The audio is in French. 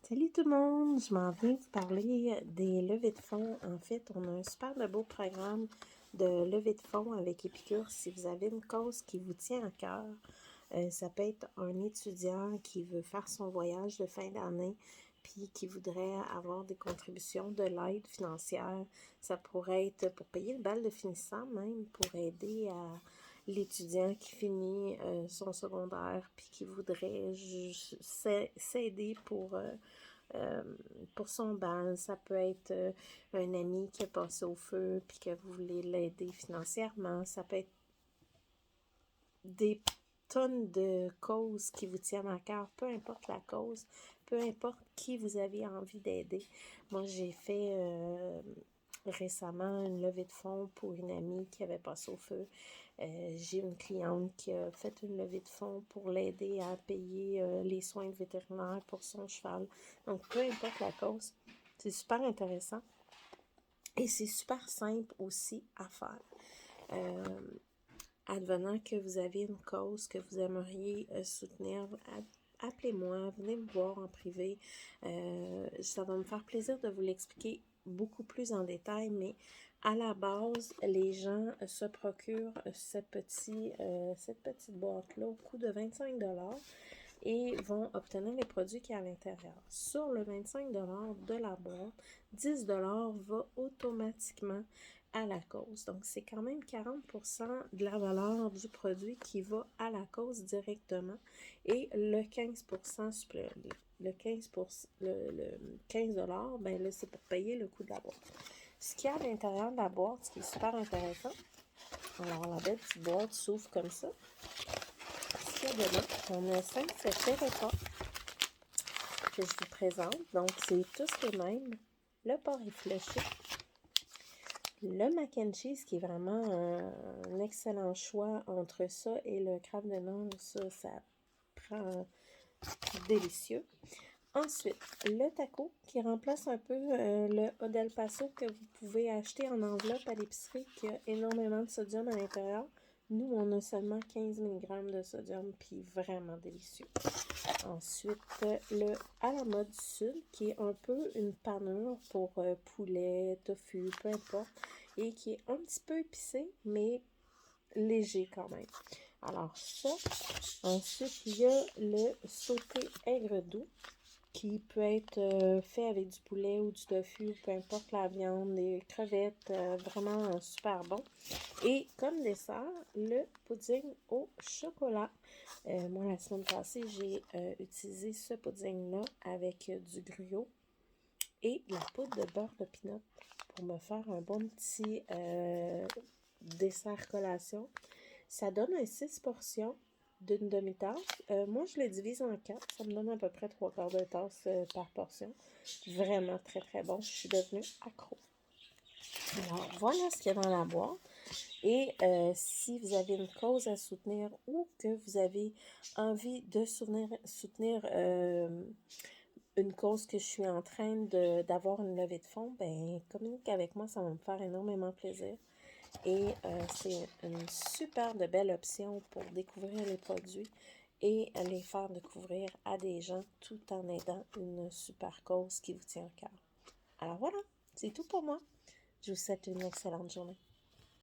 Salut tout le monde, je m'en viens vous parler des levées de fonds. En fait, on a un super de beau programme de levée de fonds avec Épicure. Si vous avez une cause qui vous tient à cœur, ça peut être un étudiant qui veut faire son voyage de fin d'année puis qui voudrait avoir des contributions de l'aide financière. Ça pourrait être pour payer le bal de finissant même, pour aider à l'étudiant qui finit son secondaire puis qui voudrait s'aider pour son bal. Ça peut être un ami qui est passé au feu puis que vous voulez l'aider financièrement. Ça peut être des tonnes de causes qui vous tiennent à cœur, peu importe la cause, peu importe qui vous avez envie d'aider. Moi, j'ai fait récemment une levée de fonds pour une amie qui avait passé au feu. J'ai une cliente qui a fait une levée de fonds pour l'aider à payer les soins vétérinaires pour son cheval. Donc, peu importe la cause, c'est super intéressant et c'est super simple aussi à faire. Advenant que vous avez une cause que vous aimeriez soutenir, appelez-moi, venez me voir en privé. Ça va me faire plaisir de vous l'expliquer beaucoup plus en détail, mais à la base, les gens se procurent cette petite boîte-là au coût de 25 et vont obtenir les produits qui y a à l'intérieur. Sur le 25 de la boîte, 10 va automatiquement à la cause. Donc, c'est quand même 40% de la valeur du produit qui va à la cause directement et le 15% le 15%, le 15 ben là, c'est pour payer le coût de la boîte. Ce qu'il y a à l'intérieur de la boîte, ce qui est super intéressant, alors la belle petite boîte s'ouvre comme ça. Ce qu'il y a dedans, on a 5 sachets repas que je vous présente. Donc, c'est tous les mêmes. Le porc effiloché, le mac and cheese, qui est vraiment un excellent choix entre ça et le crabe de viande. Ça prend délicieux. Ensuite, le taco, qui remplace un peu le Eau del Paso que vous pouvez acheter en enveloppe à l'épicerie, qui a énormément de sodium à l'intérieur. Nous, on a seulement 15 mg de sodium, puis vraiment délicieux. Ensuite, le à la mode sud, qui est un peu une panure pour poulet, tofu, peu importe, et qui est un petit peu épicé, mais léger quand même. Alors ça, ensuite, il y a le sauté aigre doux, qui peut être fait avec du poulet ou du tofu, peu importe la viande, des crevettes, vraiment super bon. Et comme dessert, le pudding au chocolat. Moi, la semaine passée, j'ai utilisé ce pudding-là avec du gruau et de la poudre de beurre de pinot pour me faire un bon petit dessert collation. Ça donne un 6 portions d'une demi-tasse. Moi, je le divise en 4. Ça me donne à peu près 3/4 de tasse par portion. Vraiment très, très bon. Je suis devenue accro. Alors, voilà ce qu'il y a dans la boîte. Et si vous avez une cause à soutenir ou que vous avez envie de soutenir une cause que je suis en train d'avoir une levée de fonds, ben communique avec moi, ça va me faire énormément plaisir. Et c'est une super de belle option pour découvrir les produits et les faire découvrir à des gens tout en aidant une super cause qui vous tient à cœur. Alors voilà, c'est tout pour moi. Je vous souhaite une excellente journée.